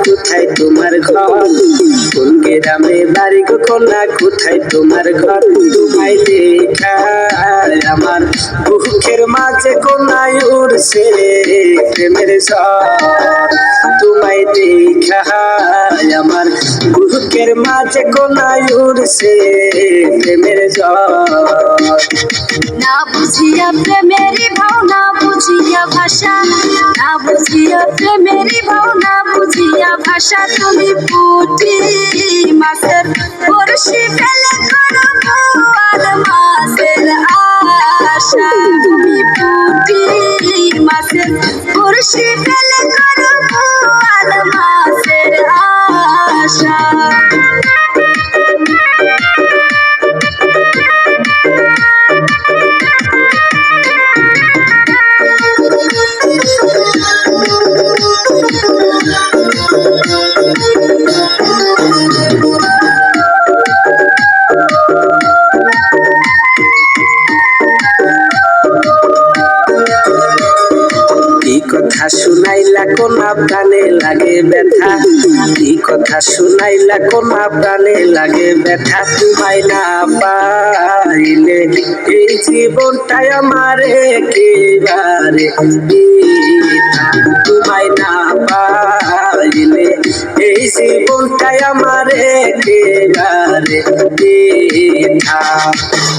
কোথায় তোমার ঘর? কোন গ্রামে বাড়ি গো কন্যা, কোথায় তোমার ঘর? তোমায় দেখা আমার বুকের মাঝে কন্যায় উড়ছে প্রেমের ঝড়। তোমায় দেখা আমার বুকের মাঝে কন্যায় উড়ছে প্রেমের ঝড়। না বুঝিয়া প্রেমেরই ভাও, না বুঝিয়া ভাষা, না বুঝিয়া প্রেমেরই ভাও, না বুঝিয়া ভাষা, তুমি পুঁটি মাছের বড়শি ফেলে করো আর মাছের আশা। তুমি পুঁটি মাছের বড়শি ফেলে করো আর মাছের আশা। কথা শুনাইলা কোনা প্রাণে লাগে ব্যথা, কি কথা শুনাইলা কোনা প্রাণে লাগে ব্যথা। তোমায় না পাইলে এই জীবনটাই আমার একেবারে বৃথা। তোমায় না পাইলে এই জীবনটাই আমার একেবারে বৃথা।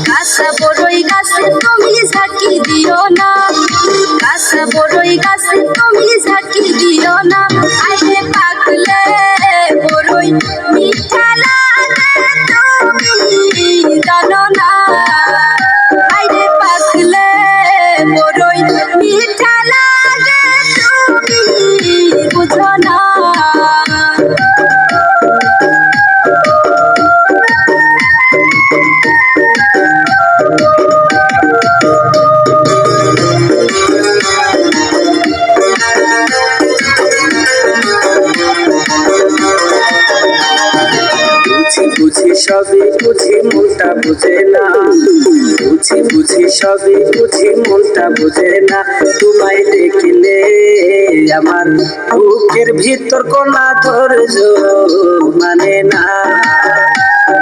কাঁচা বড়ই গাছে তুমি ঝাঁকি দিও না, কাঁচা বড়ই গাছে তুমি ঝাঁকি দিও না। আইলে পাকলে বড়ই মিঠা লাগে তুমি জানো না, আইলে পাকলে বড়ই মিঠা লাগে তুমি বুঝো না। বুঝি সবই বুঝি মনটা বুঝে না, বুঝি বুঝি সবই বুঝি মনটা বুঝে না। তোমায় দেখিলে আমার বুকের ভিতর কোনা ধৈর্য মানে না,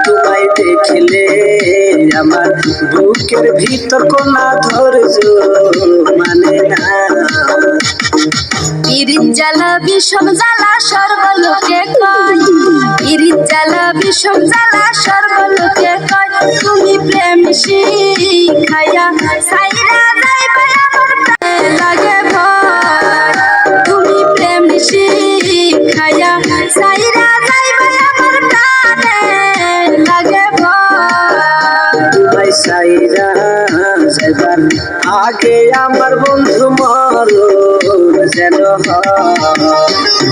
তোমায় দেখিলে আমার বুকের ভিতর কোনা ধৈর্য মানে না। পিরিত জ্বালা বিষম জ্বালা সর্বলোকে কয়, পিরিত জ্বালা বিষম জ্বালা সর্বলোকে কয়। তুমি প্রেম শিখাইয়া সাইরা যাইবা আমার প্রাণে লাগে ভয়। তুমি প্রেম শিখাইয়া সাইরা যাইবা আমার প্রাণে লাগে ভয়। তোমায় সাইরা যাইবার আগে আমার বন্ধু মরণ যেন হয়।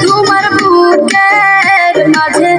তোমার বুকের মাঝে